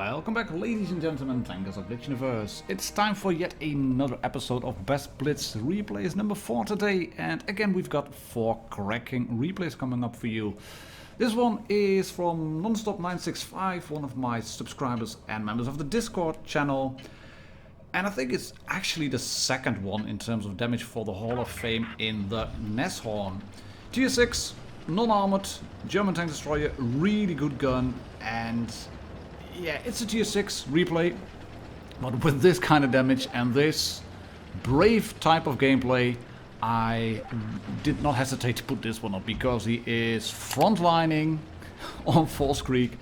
Welcome back, ladies and gentlemen, tankers of Blitz Universe. It's time for yet another episode of Best Blitz Replays number 4 today. And again, we've got 4 cracking replays coming up for you. This one is from NonStop 965, one of my subscribers and members of the Discord channel. And I think it's actually the second one in terms of damage for the Hall of Fame in the Nashorn. Tier 6, non-armored, German tank destroyer, really good gun, and yeah, it's a tier 6 replay, but with this kind of damage and this brave type of gameplay, I did not hesitate to put this one up, because he is frontlining on False Creek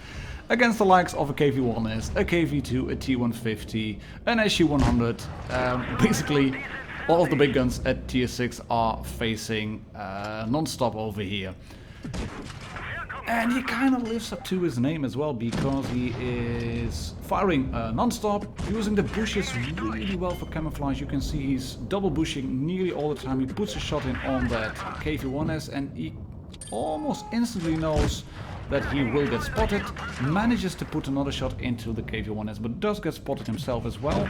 against the likes of a KV-1S, a KV-2, a T150, an SU-100. Basically, all of the big guns at tier 6 are facing NonStop over here. And he kind of lives up to his name as well, because he is firing non-stop, using the bushes really well for camouflage. You can see he's double bushing nearly all the time. He puts a shot in on that KV-1S and he almost instantly knows that he will get spotted, manages to put another shot into the KV-1S, but does get spotted himself as well.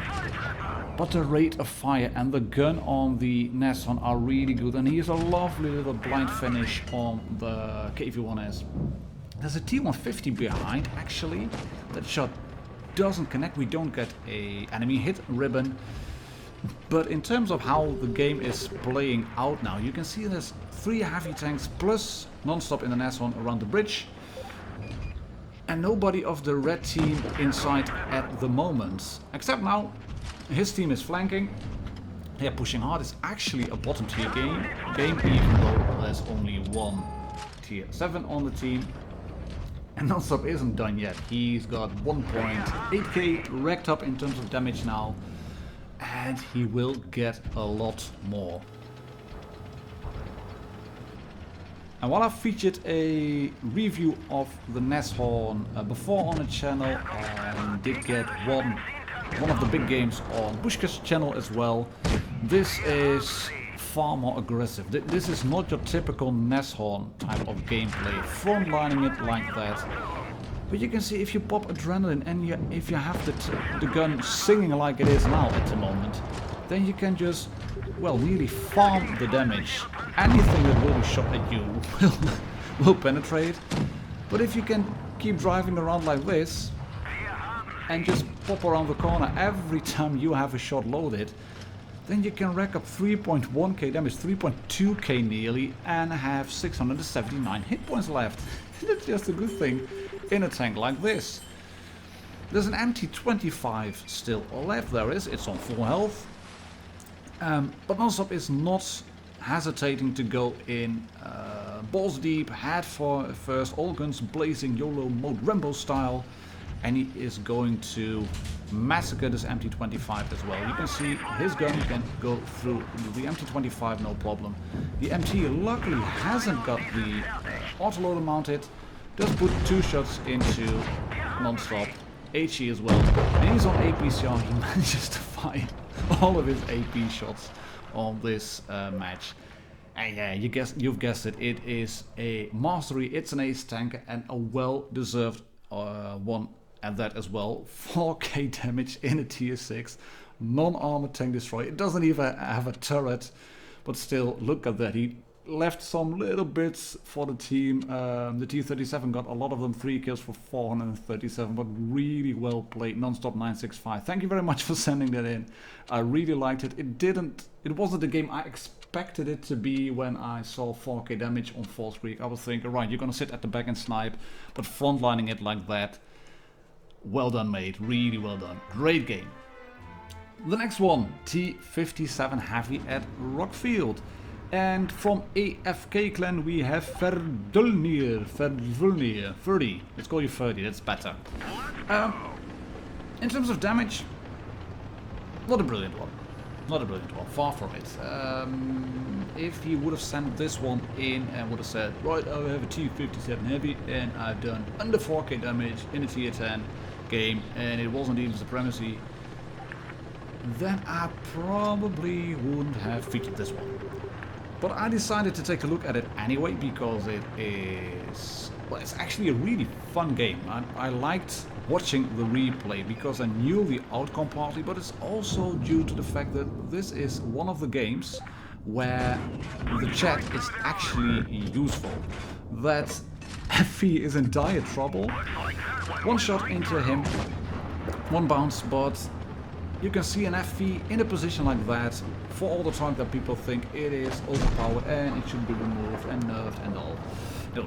But the rate of fire and the gun on the Nashorn are really good, and he has a lovely little blind finish on the KV-1S. There's a T150 behind, actually. That shot doesn't connect, we don't get a enemy hit ribbon. But in terms of how the game is playing out now, you can see there's 3 heavy tanks plus non-stop in the Nashorn around the bridge. And nobody of the red team inside at the moment. Except now, his team is flanking. They're pushing hard. It's actually a bottom tier game, even though there's only one tier 7 on the team. And NonStop isn't done yet. He's got 1.8k racked up in terms of damage now. And he will get a lot more. And while I featured a review of the Nashorn before on the channel, and did get one of the big games on Bushka's channel as well, this is far more aggressive. This is not your typical Nashorn type of gameplay, frontlining it like that. But you can see if you pop adrenaline and if you have the gun singing like it is now at the moment, then you can just, well, really farm the damage. Anything that will be shot at you will penetrate. But if you can keep driving around like this and just pop around the corner every time you have a shot loaded, then you can rack up 3.1k damage, 3.2k nearly, and have 679 hit points left. That's just a good thing in a tank like this. There's an MT25 still left, there is, it's on full health. But NonStop is not hesitating to go in balls deep, head for first, all guns blazing, YOLO mode Rambo style. And he is going to massacre this MT25 as well. You can see his gun can go through the MT25 no problem. The MT luckily hasn't got the autoloader mounted. Does put 2 shots into non-stop. HE as well. And he's on APCR. He manages to fire all of his AP shots on this match. And yeah, you've guessed it. It is a mastery. It's an ace tank and a well-deserved one. And that as well, 4k damage in a tier 6 non-armored tank destroyer. It doesn't even have a turret, but still, look at that. He left some little bits for the team. The T57 got a lot of them, 3 kills for 437, but really well played. NonStop 965. Thank you very much for sending that in. I really liked it. It wasn't the game I expected it to be when I saw 4k damage on False Creek. I was thinking, right, you're gonna sit at the back and snipe, but frontlining it like that. Well done, mate. Really well done. Great game. The next one, T57 Heavy at Rockfield. And from AFK clan we have Vedrfoelnir. 30. Let's call you 30, that's better. In terms of damage, not a brilliant one. Not a brilliant one, far from it. If he would have sent this one in and would have said, right, I have a T57 Heavy and I've done under 4k damage in a tier 10 game and it wasn't even supremacy, then I probably wouldn't have featured this one. But I decided to take a look at it anyway because it is, well, it's actually a really fun game. I liked watching the replay because I knew the outcome partly, but it's also due to the fact that this is one of the games where the chat is actually useful. That FE is in dire trouble. One shot into him, one bounce, but you can see an FE in a position like that for all the time that people think it is overpowered and it should be removed and nerfed and all. No.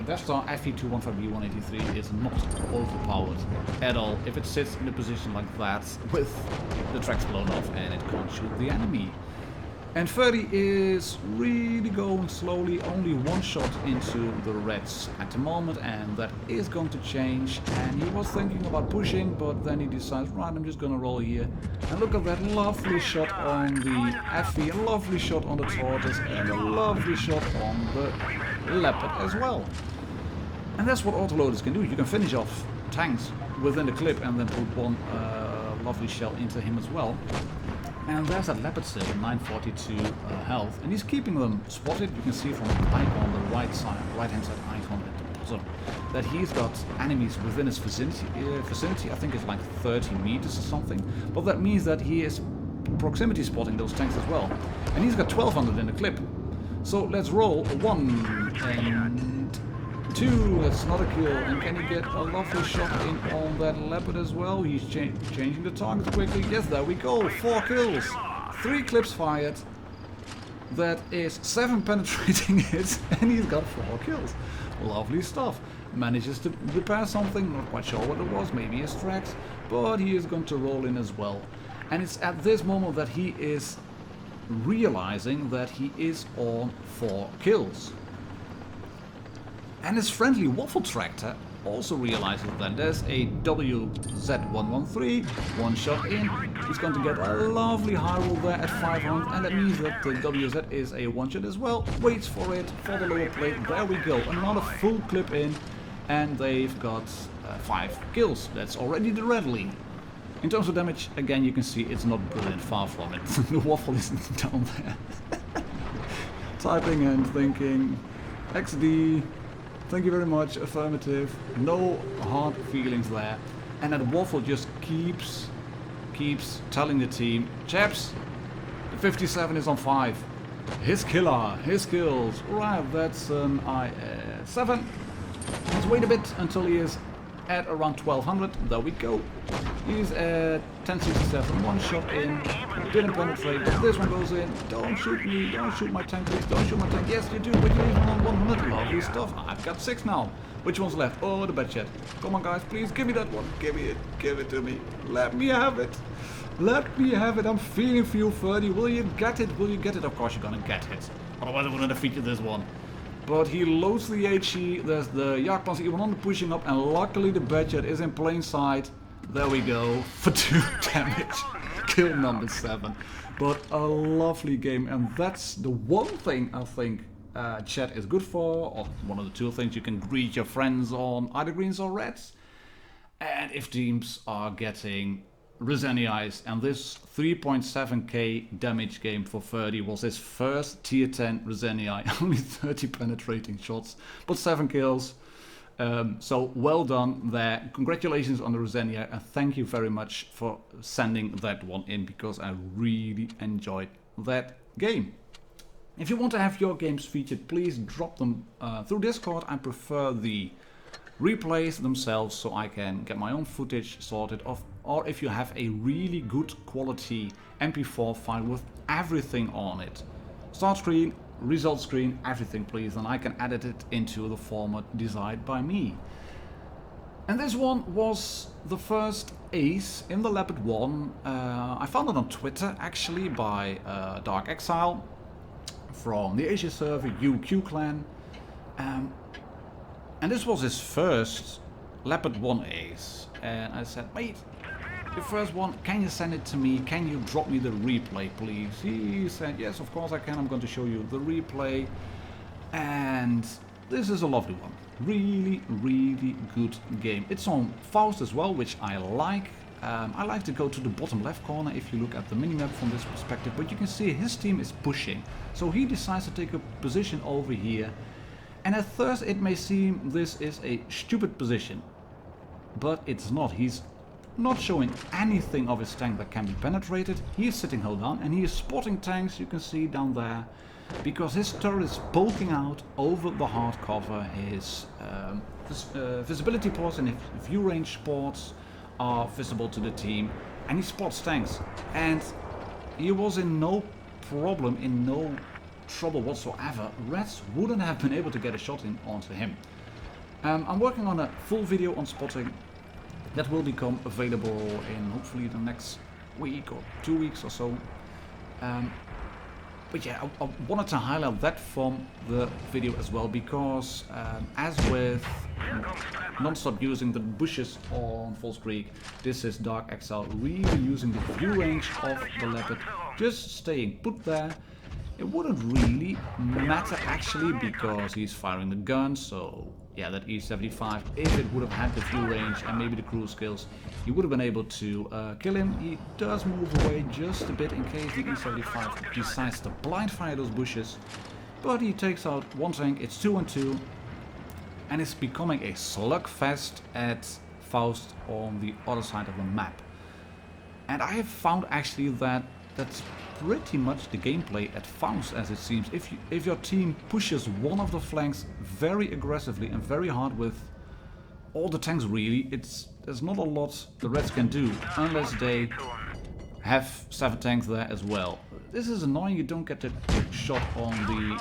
Vestar FE215B183 is not overpowered at all if it sits in a position like that with the tracks blown off and it can't shoot the enemy. And 30 is really going slowly, only one shot into the reds at the moment, and that is going to change. And he was thinking about pushing, but then he decides, right, I'm just gonna roll here. And look at that lovely shot on the FE, a lovely shot on the tortoise, and a lovely shot on the leopard as well. And that's what autoloaders can do. You can finish off tanks within the clip and then put one lovely shell into him as well. And there's that leopard still, 942 health, and he's keeping them spotted. You can see from the icon, the right hand side icon at the bottom, that he's got enemies within his vicinity. I think it's like 30 meters or something. But that means that he is proximity spotting those tanks as well. And he's got 1200 in the clip. So let's roll 1 and 2. That's not a kill. And can he get a lovely shot in on that leopard as well? He's changing the target quickly. Yes, there we go. 4 kills. 3 clips fired. That is 7 penetrating hits. And he's got 4 kills. Lovely stuff. Manages to repair something. Not quite sure what it was. Maybe a Strax. But he is going to roll in as well. And it's at this moment that he is realizing that he is on 4 kills. And his friendly waffle tractor also realizes that there's a WZ113, one shot in. He's going to get a lovely high roll there at 500, and that means that the WZ is a one shot as well. Waits for it, for the lower plate. There we go, another full clip in, and they've got 5 kills. That's already the red lead. In terms of damage, again, you can see it's not brilliant, far from it. The waffle isn't down there. Typing and thinking, XD. Thank you very much, affirmative. No hard feelings there. And that waffle just keeps telling the team, chaps, the 57 is on 5. His killer, his kills. Right, that's an I7. Let's wait a bit until he is at around 1200. There we go. He's at 1067. One shot in. Didn't penetrate, but this one goes in. Don't shoot me. Don't shoot my tank, please. Don't shoot my tank. Yes, you do, but you're even on 100. Lovely stuff. I've got 6 now. Which one's left? Oh, the bed chat. Come on, guys, please give me that one. Give me it. Give it to me. Let me have it. Let me have it. I'm feeling for you, 30. Will you get it? Will you get it? Of course you're gonna get it. Otherwise I wouldn't have featured this one. But he loads the HE, there's the Jagdpanzer even on the pushing up, and luckily the Badger is in plain sight. There we go, for 2 damage. Kill number 7. But a lovely game, and that's the one thing I think chat is good for, or one of the 2 things you can greet your friends on, either greens or reds. And if teams are getting Reseniais, and this 3.7k damage game for 30 was his first tier 10 Resenii, only 30 penetrating shots, but 7 kills. So well done there. Congratulations on the Resenia, and thank you very much for sending that one in, because I really enjoyed that game. If you want to have your games featured, please drop them through Discord. I prefer the replays themselves so I can get my own footage sorted off, or if you have a really good quality MP4 file with everything on it, start screen, result screen, everything please, and I can edit it into the format desired by me. And this one was the first ace in the Leopard 1. I found it on Twitter actually by Dark Exile from the Asia server UQ clan. And this was his first Leopard 1 ace. And I said, mate, the first one, can you send it to me? Can you drop me the replay, please? He said, yes, of course I can. I'm going to show you the replay. And this is a lovely one. Really, really good game. It's on Faust as well, which I like. I like to go to the bottom left corner if you look at the minimap from this perspective, but you can see his team is pushing. So he decides to take a position over here. And at first it may seem this is a stupid position, but it's not. He's not showing anything of his tank that can be penetrated. He is sitting held down and he is spotting tanks, you can see down there, because his turret is poking out over the hard cover. His visibility ports and view range ports are visible to the team, and he spots tanks. And he was in no problem, in no trouble whatsoever. Reds wouldn't have been able to get a shot in onto him. I'm working on a full video on spotting that will become available in hopefully the next week or 2 weeks or so. But yeah, I wanted to highlight that from the video as well, because as with NonStop using the bushes on False Creek, this is Dark XL really using the view range of the Leopard, just staying put there. It wouldn't really matter actually, because he's firing the gun, so yeah, that E75, if it would have had the view range and maybe the cruise skills, he would have been able to kill him. He does move away just a bit in case the E75 decides to blind fire those bushes, but he takes out one tank. It's 2-on-2, and it's becoming a slugfest at Faust on the other side of the map. And I have found actually that that's pretty much the gameplay at Faust, as it seems. If your team pushes one of the flanks very aggressively and very hard with all the tanks really, there's not a lot the Reds can do unless they have 7 tanks there as well. This is annoying, you don't get the shot on the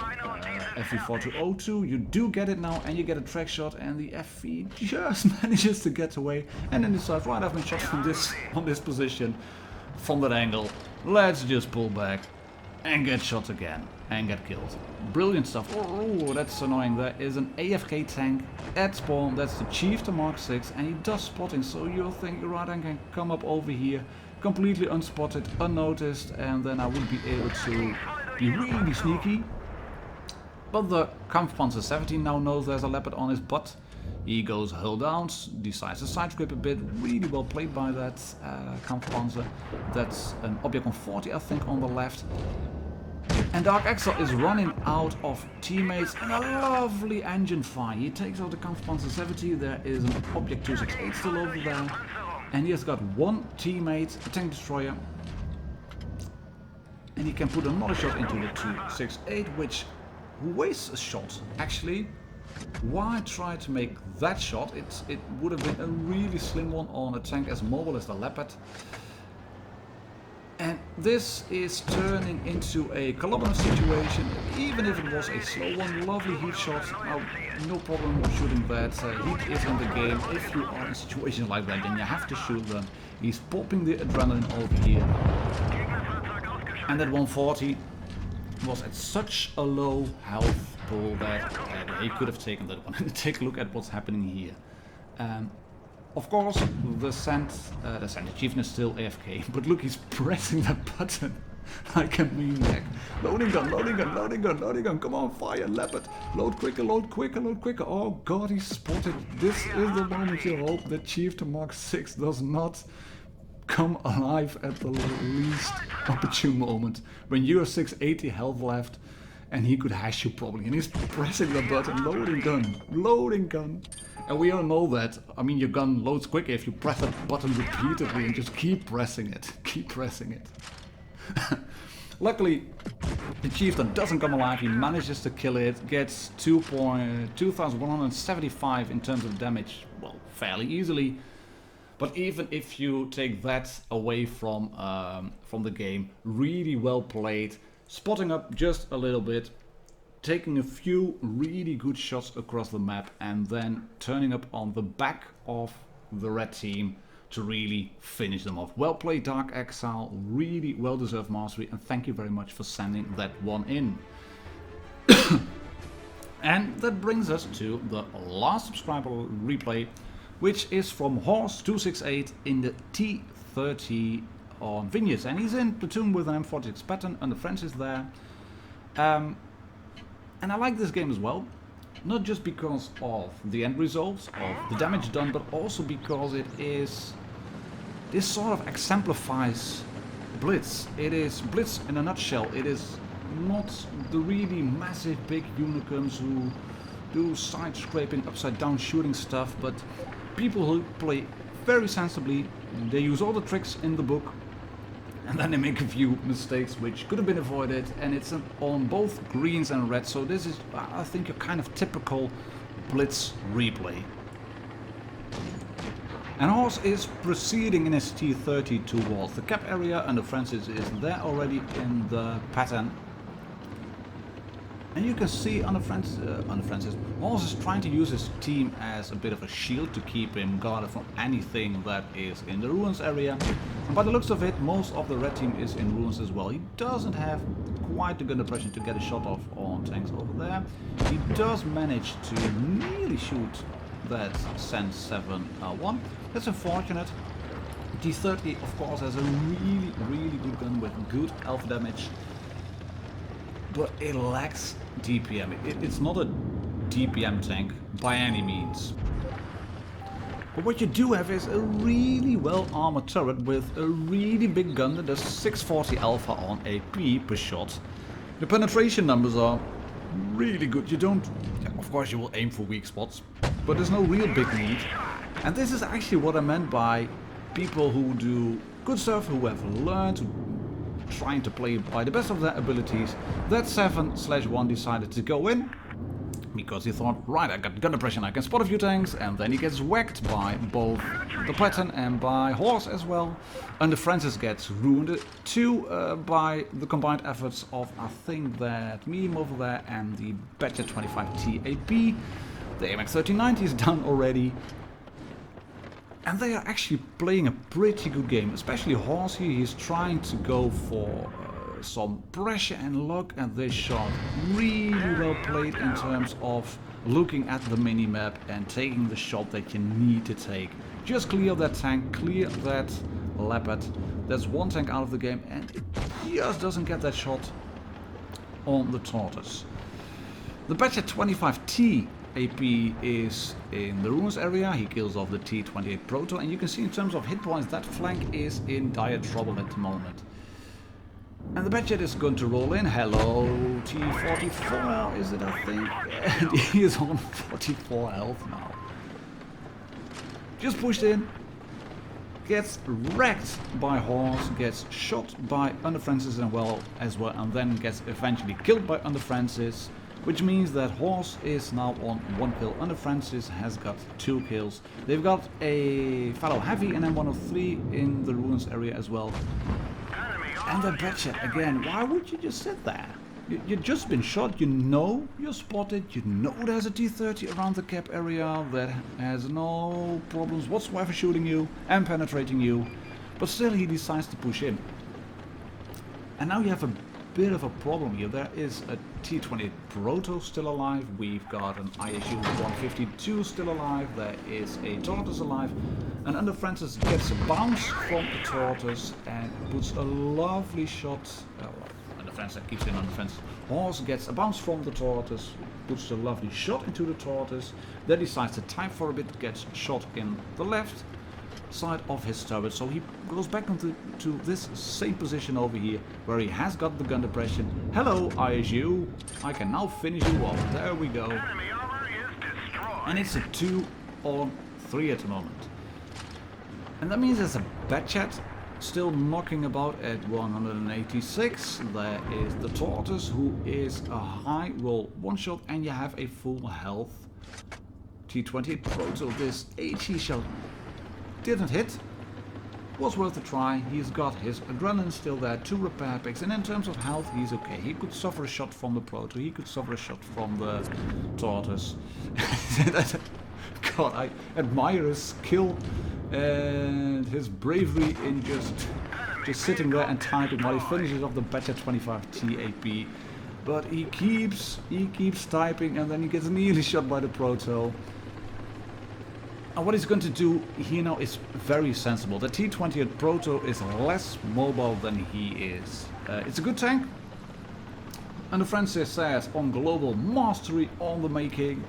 FV4202. You do get it now, and you get a track shot, and the FV just manages to get away and then decides, right, I've been shot from this on this position, from that angle, let's just pull back and get shot again and get killed. Brilliant stuff. Oh, that's annoying. There is an AFK tank at spawn. That's the Chieftain Mark 6, and he does spotting, so you'll think, right, I can come up over here completely unspotted, unnoticed, and then I would be able to be really sneaky. But the Kampfpanzer 17 now knows there's a Leopard on his butt. He goes hull down, decides to side script a bit. Really well played by that Kampfpanzer. That's an object on 40, I think, on the left. And Dark XL is running out of teammates, and a lovely engine fire. He takes out the Kampfpanzer 70. There is an object 268 still over there. And he has got one teammate, a tank destroyer. And he can put another shot into the 268, which wastes a shot, actually. Why try to make that shot? It would have been a really slim one on a tank as mobile as the Leopard. And this is turning into a kilometer situation, even if it was a slow one. Lovely heat shot. No problem shooting that. Heat is in the game. If you are in a situation like that, then you have to shoot them. He's popping the adrenaline over here. And that 140 was at such a low health pool that he could have taken that one. Take a look at what's happening here. Of course, the Sand Chieftain is still AFK, but look, he's pressing that button like a maniac. Loading gun, loading gun, loading gun, loading gun. Come on, fire, Leopard. Load quicker, load quicker, load quicker. Oh god, he's spotted. This is the moment you hope that Chieftain Mark 6 does not come alive at the least opportune moment. When you are 680 health left, and he could hash you probably. And he's pressing the button, loading gun, loading gun. And we all know that, I mean, your gun loads quicker if you press that button repeatedly and just keep pressing it. Keep pressing it. Luckily, the Chieftain doesn't come alive. He manages to kill it, gets 2,175 in terms of damage, well, fairly easily. But even if you take that away from the game, really well played. Spotting up just a little bit, taking a few really good shots across the map, and then turning up on the back of the red team to really finish them off. Well played, Dark XL, really well deserved mastery, and thank you very much for sending that one in. And that brings us to the last subscriber replay, which is from Horse268 in the T30 on Vinius, and he's in platoon with an M46 pattern, and the French is there. And I like this game as well, not just because of the end results, of the damage done, but also because it is this sort of exemplifies Blitz. It is Blitz in a nutshell. It is not the really massive big unicorns who do side scraping, upside down shooting stuff, but people who play very sensibly. They use all the tricks in the book, and then they make a few mistakes which could have been avoided, and it's on both greens and reds. So this is, I think, a kind of typical Blitz replay. And Horse is proceeding in his T30 towards the cap area, and the Francis is there already in the pattern. And you can see on the Francis, Horse is trying to use his team as a bit of a shield to keep him guarded from anything that is in the ruins area. And by the looks of it, most of the red team is in ruins as well. He doesn't have quite the gun depression to get a shot off on tanks over there. He does manage to nearly shoot that Sense 7-1. That's unfortunate. T30 of course has a really good gun with good alpha damage, but it lacks DPM. It's not a DPM tank by any means. But what you do have is a really well armored turret with a really big gun that does 640 alpha on AP per shot. The penetration numbers are really good. You don't, of course you will aim for weak spots, but there's no real big need. And this is actually what I meant by people who do good stuff, who have learned to trying to play by the best of their abilities. That 7/1 decided to go in because he thought, right, I got gun depression, I can spot a few tanks, and then he gets whacked by both the Platten and by Horse as well. And the Francis gets ruined too by the combined efforts of, I think, that medium over there and the Badger 25T AP. The AMX 1390 is done already. And they are actually playing a pretty good game, especially Horse here. He's trying to go for some pressure and luck, and this shot really well played in terms of looking at the minimap and taking the shot that you need to take. Just clear that tank, clear that Leopard. There's one tank out of the game, and it just doesn't get that shot on the tortoise. The Badger 25T AP is in the ruins area. He kills off the T28 Proto, and you can see in terms of hit points that flank is in dire trouble at the moment. And the Badger is going to roll in. Hello, T44 is it, I think? And he is on 44 health now. Just pushed in, gets wrecked by Horse, gets shot by Under Francis as well, and then gets eventually killed by Under Francis. Which means that Horse is now on 1 kill. Under Francis has got 2 kills. They've got a fellow heavy and then 103 in the ruins area as well. And the Badger again, why would you just sit there? You've just been shot, you know you're spotted, you know there's a T30 around the cap area that has no problems whatsoever shooting you and penetrating you. But still he decides to push in. And now you have a bit of a problem here. There is a T28 Proto still alive, we've got an ISU 152 still alive, there is a Tortoise alive, and Under Francis gets a bounce from the Tortoise and puts a lovely shot. Under Francis keeps in Under Francis. Horse gets a bounce from the Tortoise, puts a lovely shot into the Tortoise, then decides to time for a bit, gets shot in the left side of his turret, so he goes back into this same position over here where he has got the gun depression. Hello ISU, I can now finish you off. There we go. And it's a 2-on-3 at the moment. And that means there's a Badger still knocking about at 186. There is the Tortoise, who is a high roll one shot, and you have a full health T28 Proto. This HE shot didn't hit, was worth a try. He's got his adrenaline still there, 2 repair picks, and in terms of health he's okay. He could suffer a shot from the Proto, he could suffer a shot from the Tortoise. God, I admire his skill and his bravery in just sitting there and typing while he finishes off the Badger 25T AP. But he keeps typing, and then he gets nearly shot by the Proto. And what he's going to do here now is very sensible. The T28 Proto is less mobile than he is. It's a good tank. And the Francis says on global mastery on the making.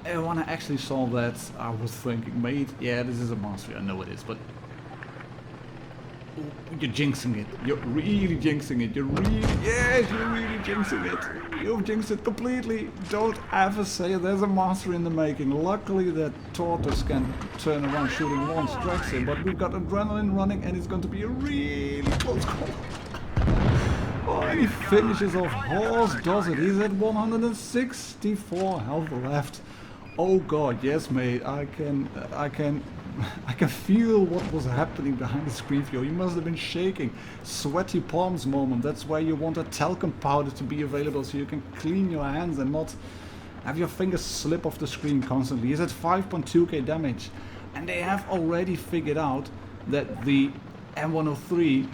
And when I actually saw that, I was thinking, mate, yeah, this is a mastery, I know it is, but you're jinxing it. You're really jinxing it. Yes, you're really jinxing it. You've jinxed it completely. Don't ever say there's a master in the making. Luckily that tortoise can turn around shooting one strikes in, but we've got adrenaline running and it's going to be a really close call. Oh, he finishes off. Horse does it. He's at 164 health left. Oh god, yes mate, I can feel what was happening behind the screen for you. You must have been shaking. Sweaty palms moment. That's why you want a talcum powder to be available so you can clean your hands and not have your fingers slip off the screen constantly. He's at 5.2k damage. And they have already figured out that the M103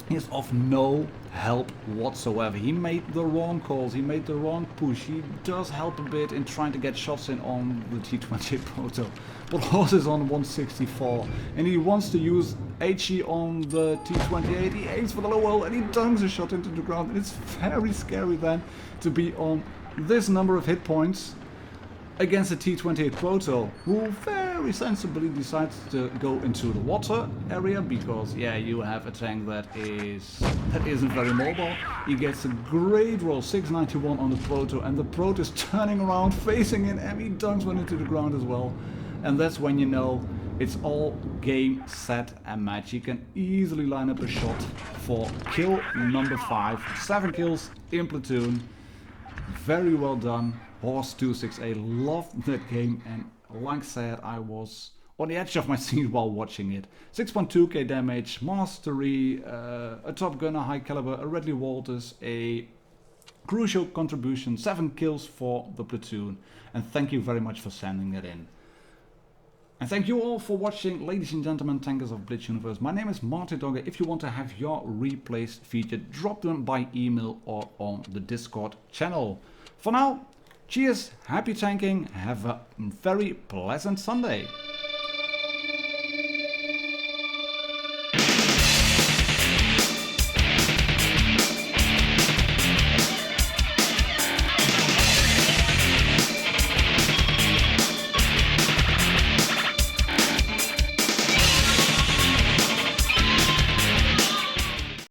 is of no help whatsoever. He made the wrong calls, he made the wrong push. He does help a bit in trying to get shots in on the T28 Proto, but Horse is on 164 and he wants to use HE on the T28. He aims for the low wall and he dunks a shot into the ground, and it's very scary then to be on this number of hit points against the T28 Proto, who very sensibly decides to go into the water area because, yeah, you have a tank that isn't very mobile. He gets a great roll, 691 on the Proto, and the Proto is turning around, facing in, and he dunks one into the ground as well. And that's when you know it's all game, set, and match. He can easily line up a shot for kill number 5. 7 kills in platoon. Very well done. Horse 268, loved that game, and like I said, I was on the edge of my seat while watching it. 6.2k damage, mastery, a top gunner, high caliber, a Redley Walters, a crucial contribution, 7 kills for the platoon, and thank you very much for sending it in. And thank you all for watching, ladies and gentlemen, tankers of Blitz Universe. My name is martindogger. If you want to have your replays featured, drop them by email or on the Discord channel. For now, cheers, happy tanking, have a very pleasant Sunday.